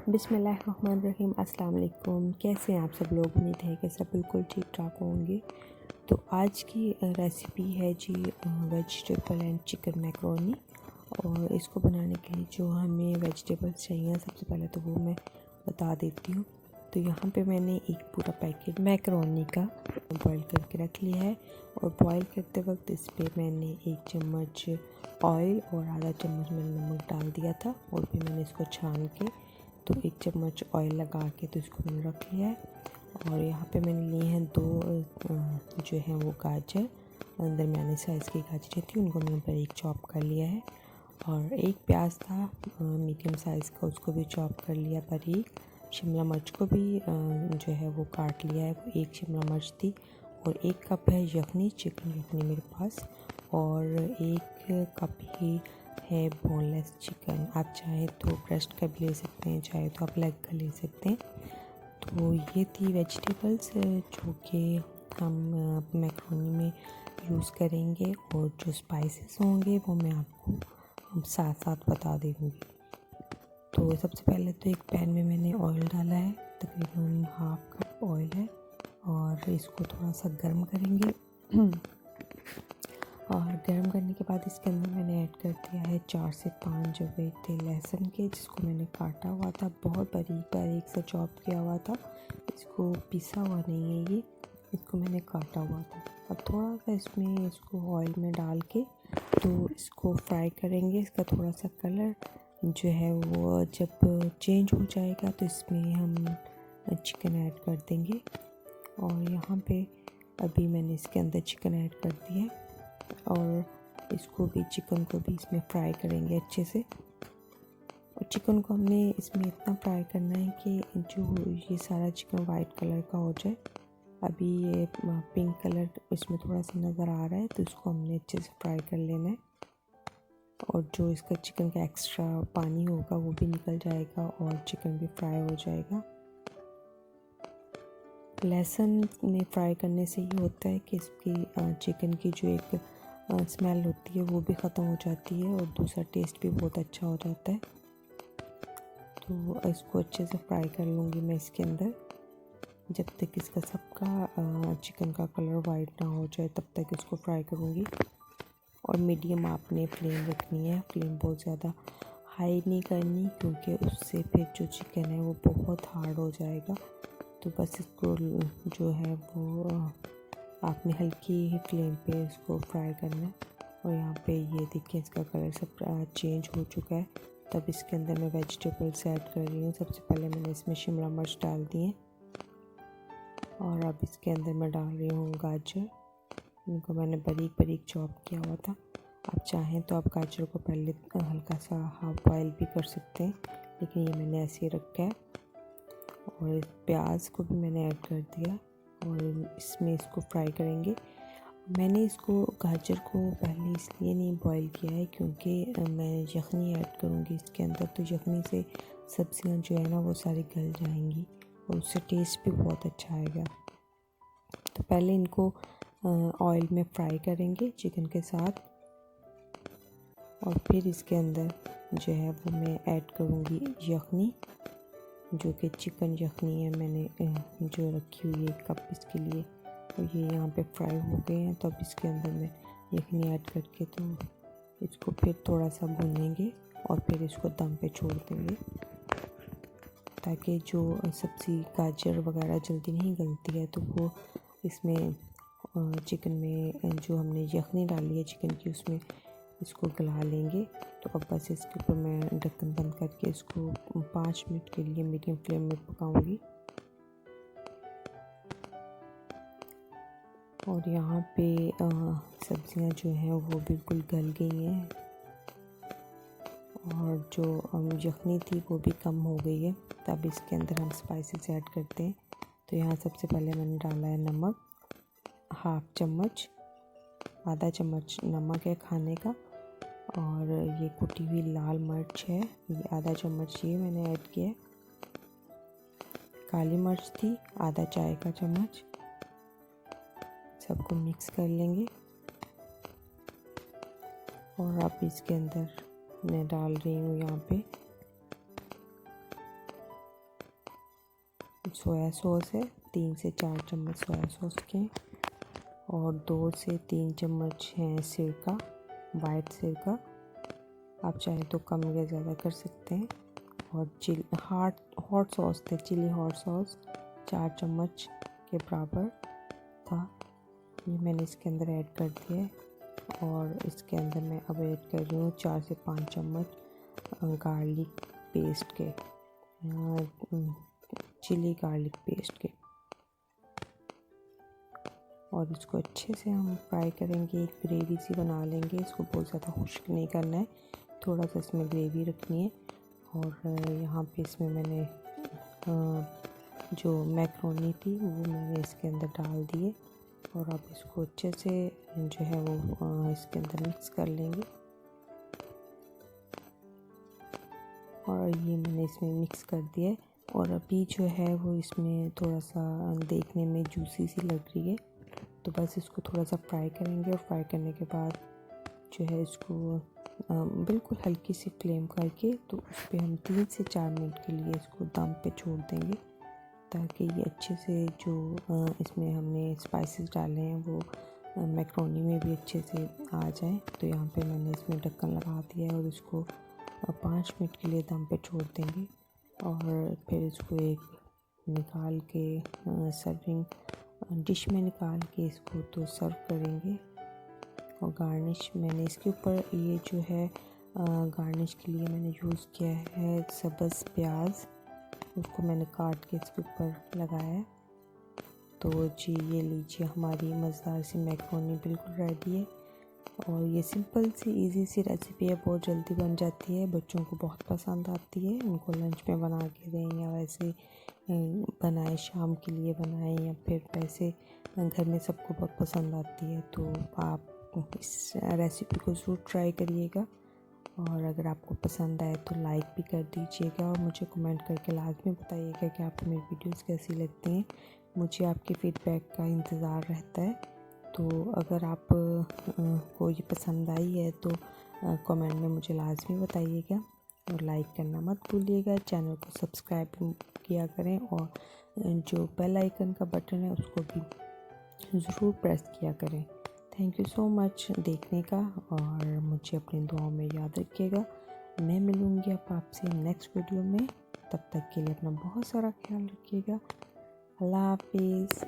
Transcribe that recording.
बिस्मिल्लाहिर्रहमानिर्रहीम। अस्सलाम वालेकुम। कैसे हैं आप सब लोग? उम्मीद है कि सब बिल्कुल ठीक ठाक होंगे। तो आज की रेसिपी है जी वेजिटेबल एंड चिकन मैकरोनी। और इसको बनाने के लिए जो हमें वेजिटेबल्स चाहिए सबसे पहले तो वो मैं बता देती हूँ। तो यहाँ पे मैंने एक पूरा पैकेट मैकरोनी का बॉईल करके रख लिया है। और बॉईल करते वक्त इस पर मैंने 1 चम्मच ऑयल और आधा चम्मच मैंने नमक डाल दिया था। और फिर मैंने इसको छान के तो 1 चम्मच ऑयल लगा के तो इसको मैंने रख लिया है। और यहाँ पे मैंने लिए हैं 2 जो है वो गाजर, दरमियाने साइज़ की गाजरें थी, उनको मैंने बारीक चॉप कर लिया है। और 1 प्याज था मीडियम साइज़ का, उसको भी चॉप कर लिया बारीक। शिमला मिर्च को भी जो है वो काट लिया है, वो 1 शिमला मिर्च थी। और 1 कप है यखनी, चिकन यखनी मेरे पास। और 1 कप ही है बोनलेस चिकन। आप चाहे तो ब्रेस्ट का भी ले सकते हैं, चाहे तो आप लेग का ले सकते हैं। तो ये थी वेजिटेबल्स जो कि हम मैक्रोनी में यूज़ करेंगे। और जो स्पाइसेस होंगे वो मैं आपको साथ साथ बता दूँगी। तो सबसे पहले तो एक पैन में मैंने ऑयल डाला है, तकरीबन 1/2 कप ऑयल है। और इसको थोड़ा सा गर्म करेंगे। और गर्म करने के बाद इसके अंदर मैंने ऐड कर दिया है 4 से 5 जो वे थे लहसुन के, जिसको मैंने काटा हुआ था, बहुत बारीक सा चॉप किया हुआ था। इसको पिसा हुआ नहीं है ये, इसको मैंने काटा हुआ था। अब थोड़ा सा इसमें इसको ऑयल में डाल के तो इसको फ्राई करेंगे। इसका थोड़ा सा कलर जो है वो जब चेंज हो जाएगा तो इसमें हम चिकन ऐड कर देंगे। और यहाँ पे अभी मैंने इसके अंदर चिकन ऐड कर दिया है। और इसको भी चिकन को भी इसमें फ्राई करेंगे अच्छे से। और चिकन को हमने इसमें इतना फ्राई करना है कि जो ये सारा चिकन वाइट कलर का हो जाए। अभी ये पिंक कलर इसमें थोड़ा सा नज़र आ रहा है, तो इसको हमने अच्छे से फ्राई कर लेना है। और जो इसका चिकन का एक्स्ट्रा पानी होगा वो भी निकल जाएगा और चिकन भी फ्राई हो जाएगा। लहसुन में फ्राई करने से ये होता है कि इसकी चिकन की जो एक स्मेल होती है वो भी ख़त्म हो जाती है और दूसरा टेस्ट भी बहुत अच्छा हो जाता है। तो इसको अच्छे से फ्राई कर लूँगी मैं इसके अंदर, जब तक इसका सबका चिकन का कलर वाइट ना हो जाए तब तक इसको फ्राई करूँगी। और मीडियम आपने फ्लेम रखनी है, फ्लेम बहुत ज़्यादा हाई नहीं करनी, क्योंकि उससे फिर जो चिकन है वो बहुत हार्ड हो जाएगा। तो बस इसको जो है वो आपने हल्की ही फ्लेम पे इसको फ्राई करना है। और यहाँ पे ये देखिए इसका कलर सब चेंज हो चुका है। तब इसके अंदर मैं वेजिटेबल्स ऐड कर रही हूँ। सबसे पहले मैंने इसमें शिमला मिर्च डाल दी है। और अब इसके अंदर मैं डाल रही हूँ गाजर, इनको मैंने बारीक चॉप किया हुआ था। आप चाहें तो आप गाजर को पहले हल्का सा हाफ बॉयल भी कर सकते हैं, लेकिन ये मैंने ऐसे ही रखा है। और प्याज को भी मैंने ऐड कर दिया और इसमें इसको फ्राई करेंगे। मैंने इसको गाजर को पहले इसलिए नहीं बॉईल किया है क्योंकि मैं यखनी ऐड करूँगी इसके अंदर, तो यखनी से सब्जियां जो है ना वो सारी गल जाएंगी और उससे टेस्ट भी बहुत अच्छा आएगा। तो पहले इनको ऑयल में फ्राई करेंगे चिकन के साथ। और फिर इसके अंदर जो है वो मैं ऐड करूँगी यखनी, जो कि चिकन यखनी है मैंने जो रखी हुई है 1 कप इसके लिए। तो ये यहाँ पे फ्राई हो गए हैं, तो अब इसके अंदर मैं यखनी ऐड करके तो इसको फिर थोड़ा सा भूनेंगे और फिर इसको दम पे छोड़ देंगे, ताकि जो सब्ज़ी गाजर वगैरह जल्दी नहीं गलती है तो वो इसमें चिकन में जो हमने यखनी डाली है चिकन की उसमें इसको गला लेंगे। तो अब बस इसके ऊपर मैं ढक्कन बंद करके इसको 5 मिनट के लिए मीडियम फ्लेम में पकाऊंगी। और यहाँ पे सब्जियां जो हैं वो बिल्कुल गल गई हैं और जो यखनी थी वो भी कम हो गई है। तब इसके अंदर हम स्पाइसेस ऐड करते हैं। तो यहाँ सबसे पहले मैंने डाला है नमक, 1/2 चम्मच, आधा चम्मच नमक है खाने का। और ये कुटी हुई लाल मिर्च है, ये आधा चम्मच ये मैंने ऐड किया है। काली मिर्च थी आधा चाय का चम्मच। सबको मिक्स कर लेंगे। और अब इसके अंदर मैं डाल रही हूँ यहाँ पे सोया सॉस है, 3 से 4 चम्मच सोया सॉस के, और 2 से 3 चम्मच हैं सिरका, वाइट सिरका। आप चाहें तो कम या ज़्यादा कर सकते हैं। और हॉट सॉस थे, चिली हॉट सॉस 4 चम्मच के बराबर था, ये मैंने इसके अंदर ऐड कर दिया है। और इसके अंदर मैं अब ऐड कर रही हूँ 4 से 5 चम्मच गार्लिक पेस्ट के, चिली गार्लिक पेस्ट के। और इसको अच्छे से हम फ्राई करेंगे, एक ग्रेवी सी बना लेंगे। इसको बहुत ज़्यादा खुश्क नहीं करना है, थोड़ा सा इसमें ग्रेवी रखनी है। और यहाँ पे इसमें मैंने जो मैक्रोनी थी वो मैंने इसके अंदर डाल दिए, और अब इसको अच्छे से जो है वो इसके अंदर मिक्स कर लेंगे। और ये मैंने इसमें मिक्स कर दिया है। और अभी जो है वो इसमें थोड़ा सा देखने में जूसी सी लग रही है, तो बस इसको थोड़ा सा फ्राई करेंगे। और फ्राई करने के बाद जो है इसको बिल्कुल हल्की सी फ्लेम करके तो उस पर हम 3 से 4 मिनट के लिए इसको दम पे छोड़ देंगे, ताकि ये अच्छे से जो इसमें हमने स्पाइसेस डाले हैं वो मैक्रोनी में भी अच्छे से आ जाएं। तो यहाँ पे मैंने इसमें ढक्कन लगा दिया है और इसको 5 मिनट के लिए दम पे छोड़ देंगे। और फिर इसको एक निकाल के सर्विंग डिश में निकाल के इसको तो सर्व करेंगे। और गार्निश मैंने इसके ऊपर ये जो है गार्निश के लिए मैंने यूज़ किया है सब्ज़ प्याज, उसको मैंने काट के इसके ऊपर लगाया है। तो जी ये लीजिए, हमारी मज़ेदार सी मैक्रोनी बिल्कुल रेडी है। और ये सिंपल सी इजी सी रेसिपी है, बहुत जल्दी बन जाती है, बच्चों को बहुत पसंद आती है। उनको लंच में बना के दें या वैसे बनाए, शाम के लिए बनाएं, या फिर वैसे घर में सबको बहुत पसंद आती है। तो आप इस रेसिपी को ज़रूर ट्राई करिएगा। और अगर आपको पसंद आए तो लाइक भी कर दीजिएगा, और मुझे कमेंट करके लाजमी बताइएगा कि आपको मेरी वीडियोस कैसी लगती हैं। मुझे आपके फीडबैक का इंतज़ार रहता है। तो अगर आप को ये पसंद आई है तो कमेंट में मुझे लाजमी बताइएगा, और लाइक करना मत भूलिएगा। चैनल को सब्सक्राइब किया करें, और जो बेल आइकन का बटन है उसको भी ज़रूर प्रेस किया करें। थैंक यू सो मच देखने का, और मुझे अपनी दुआओं में याद रखिएगा। मैं मिलूँगी अब आपसे नेक्स्ट वीडियो में। तब तक के लिए अपना बहुत सारा ख्याल रखिएगा। अल्लाह हाफिज़।